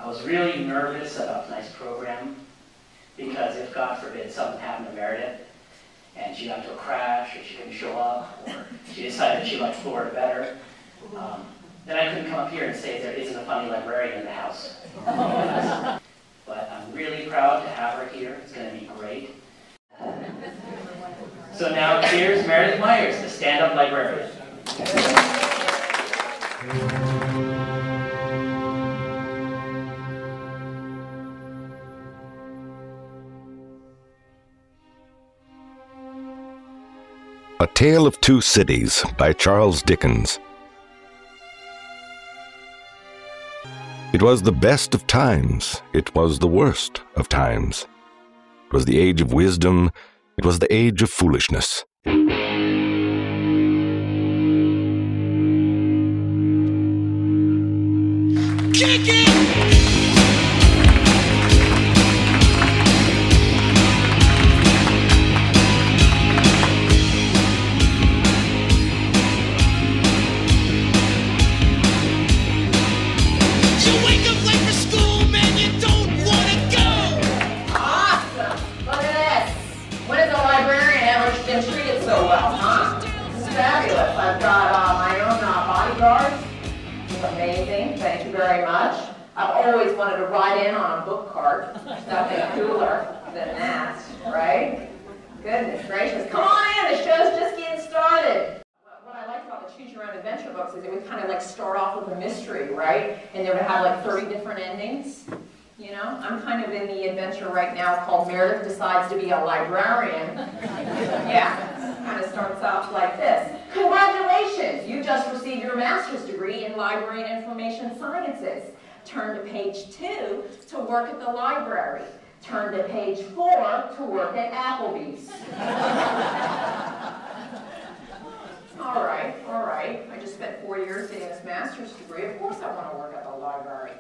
I was really nervous about tonight's program because if, God forbid, something happened to Meredith and she got into a crash or she couldn't show up or she decided she liked Florida better, then I couldn't come up here and say there isn't a funny librarian in the house. But I'm really proud to have her here. It's going to be great. So now here's Meredith Myers, the stand-up librarian. A Tale of Two Cities by Charles Dickens. It was the best of times, it was the worst of times. It was the age of wisdom, it was the age of foolishness. Kick it! I've got my own bodyguards. It's amazing. Thank you very much. I've always wanted to ride in on a book cart. Nothing cooler than that, right? Goodness gracious. Come on in. The show's just getting started. What I liked about the Choose Your Own Adventure books is it would kind of like start off with a mystery, right? And they would have like 30 different endings. You know, I'm kind of in the adventure right now called Meredith Decides to be a Librarian. Yeah. Kind of starts off like this. Congratulations! You just received your master's degree in Library and Information Sciences. Turn to page 2 to work at the library. Turn to page 4 to work at Applebee's. All right. I just spent 4 years getting this master's degree. Of course I want to work at the library.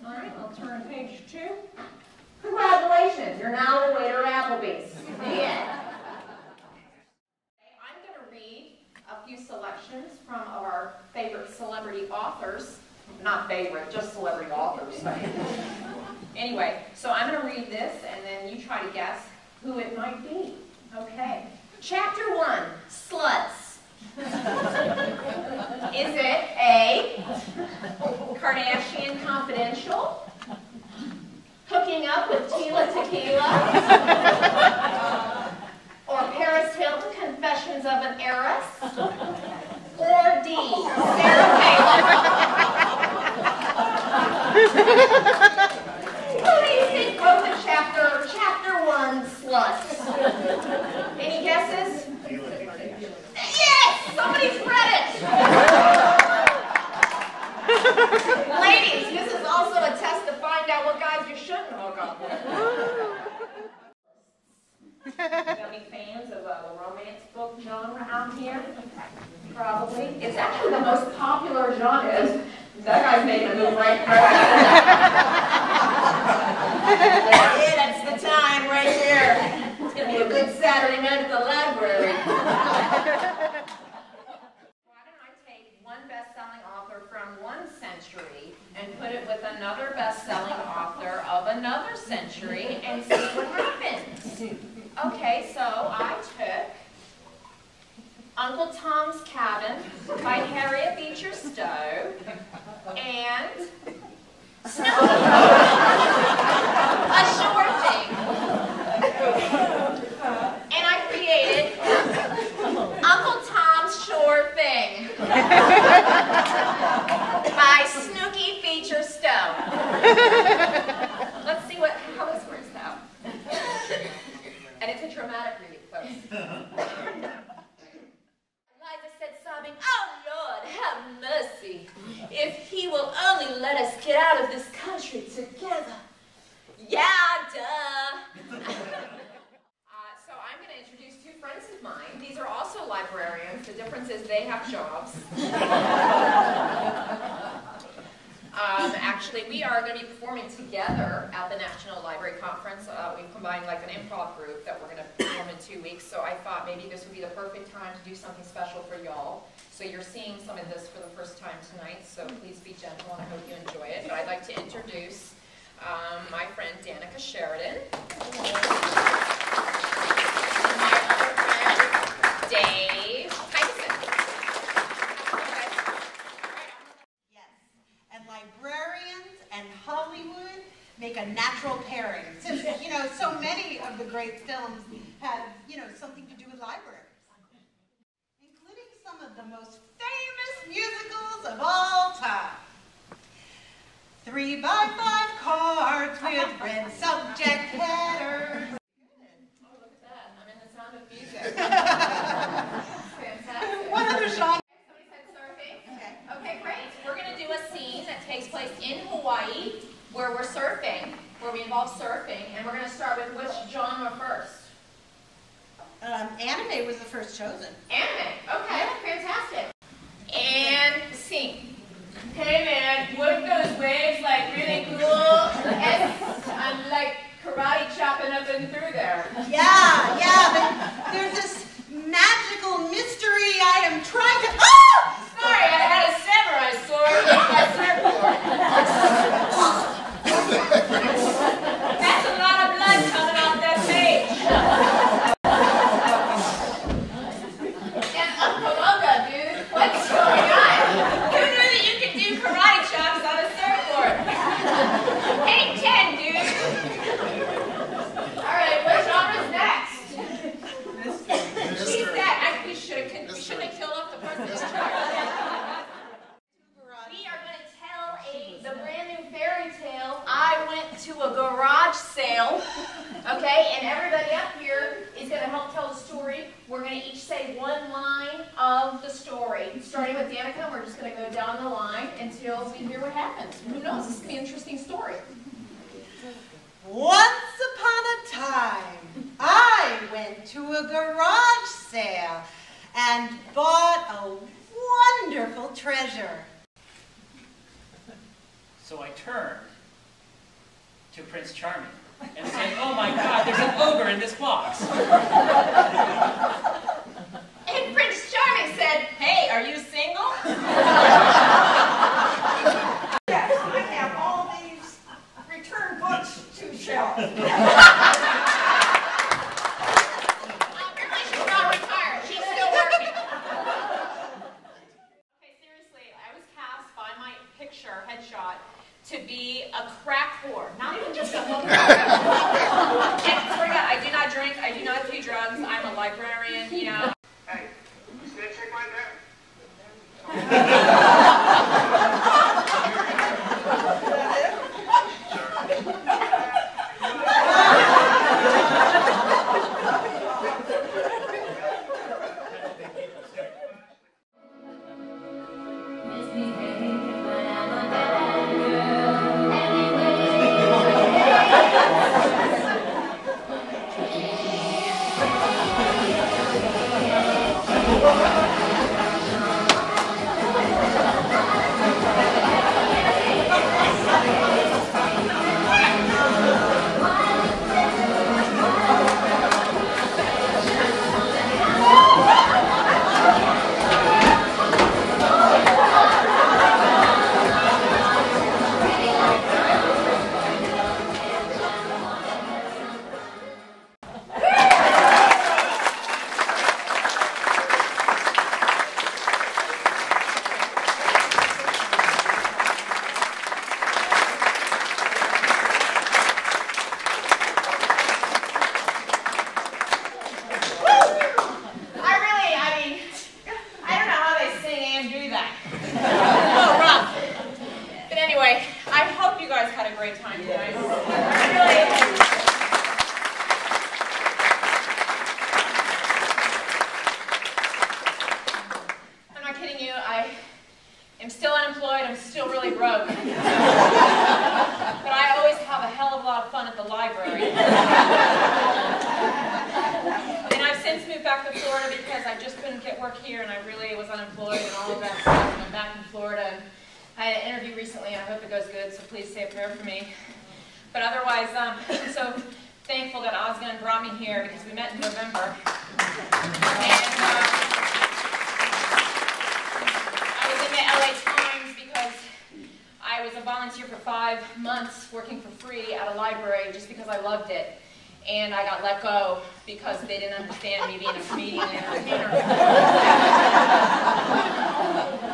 All right, I'll turn to page 2. Congratulations! You're now a waiter at Applebee's. Yeah. A few selections from our favorite celebrity authors. Not favorite, just celebrity authors. Anyway, so I'm going to read this and then you try to guess who it might be. Okay. Chapter 1, Sluts. Is it A, Kardashian Confidential? Hooking up with Tila Tequila? Or Paris Hilton, Confessions of an Heiress? Or D, Sarah Palin? Who do you think wrote the chapter 1, Sluts? Any guesses? Yes! Somebody's read it! Ladies, this is also a test to find out what guys you shouldn't hook up with. Any fans of the romance book genre out here? Probably. It's actually the most popular genre. That guy's making a move right there. Yeah, that's the time right here. It's going to be a good Saturday night at the library. Why don't I take one best-selling author from one century and put it with another best-selling author of another century and see what happens? Okay, so I took Uncle Tom's Cabin by Harriet Beecher Stowe and A Sure Thing. And I created Uncle Tom's Sure Thing by Snooky Beecher Stowe. Let's see how this works out. And it's a dramatic reading, folks. Eliza said, sobbing, "Oh, Lord, have mercy. If he will only let us get out of this country together." Yeah, duh. So I'm going to introduce two friends of mine. These are also librarians. The difference is they have jobs. Actually, we are going to be performing together at the National Library Conference. We've combined like an improv group that we're going to perform in 2 weeks, so I thought maybe this would be the perfect time to do something special for y'all. So you're seeing some of this for the first time tonight, so please be gentle and I hope you enjoy it. But I'd like to introduce my friend Danica Sheridan, Dave Tyson. Yes, and librarians and Hollywood make a natural pairing. Since, you know, so many of the great films have, you know, something to do with libraries, including some of the most famous musicals of all time. 3x5 cards with red subject headers. Oh, look at that. I'm in the Sound of Music. Fantastic. What other genre? Somebody said surfing? Okay, great. We're going to do a scene that takes place in Hawaii where we're surfing, where we involve surfing, and we're going to start with which genre first? Anime was the first chosen. Anime. Okay, fantastic. And scene. Hey man, wouldn't those waves like really cool? I'm like karate chopping up and through there. Yeah, there's this magical mystery I am trying to... Oh! Sorry, I had a samurai sword in my surfboard. That's a lot of blood coming off that page. And Uncle Olga, dude, what's going on? Who knew that you could do karate chops on a surfboard? Hey, 10, dude. All right, what genre's next? She's dead. We shouldn't have killed off the person in charge. We are going to tell the brand new fairy tale. I went to a garage sale, okay, and everybody up here is going to help tell the story. We're going to each say one line of the story. Starting with Danica, we're just going to go down the line until we hear what happens. Who knows? This is going to be an interesting story. Once upon a time, I went to a garage sale and bought a wonderful treasure. So I turned to Prince Charming and said, "Oh my God, there's an ogre in this box." And Prince Charming said, "Hey, are you single?" Yes, I have all these return books to shelf. Apparently she's not retired. She's still working. Okay, seriously, I was cast by my picture, headshot, to be a crack whore. Not even just a hooker. And swear to God, I do not drink, I do not do drugs, I'm a librarian, you know. Hey, you see that chick right there? I'm still unemployed, I'm still really broke. But I always have a hell of a lot of fun at the library. And I've since moved back to Florida because I just couldn't get work here and I really was unemployed and all of that stuff. And I'm back in Florida. And I had an interview recently and I hope it goes good, so please say a prayer for me. But otherwise, I'm so thankful that Osgun brought me here because we met in November. And I was in the LA Times because I was was a volunteer for 5 months working for free at a library just because I loved it. And I got let go because they didn't understand me being a comedian and entertainer.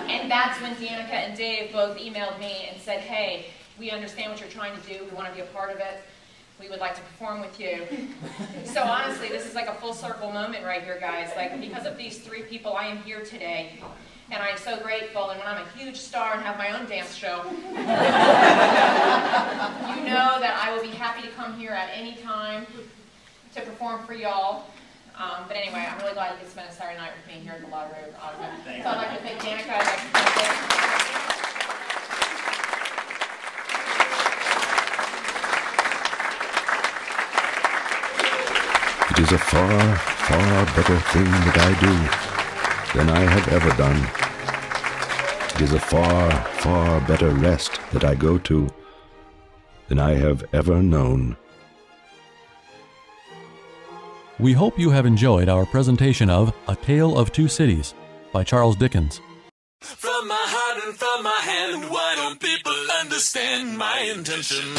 And that's when Danica and Dave both emailed me and said, hey, we understand what you're trying to do. We want to be a part of it. We would like to perform with you. So honestly, this is like a full circle moment right here, guys. Like, because of these 3 people, I am here today. And I'm so grateful, and when I'm a huge star and have my own dance show, you know that I will be happy to come here at any time to perform for y'all. But anyway, I'm really glad you could spend a Saturday night with me here at the Library of Ottawa. So I'd like to thank Danica, I'd like to thank Dave. It is a far, far better thing that I do than I have ever done. It is a far, far better rest that I go to than I have ever known. We hope you have enjoyed our presentation of A Tale of Two Cities by Charles Dickens. From my heart and from my hand, why don't people understand my intention?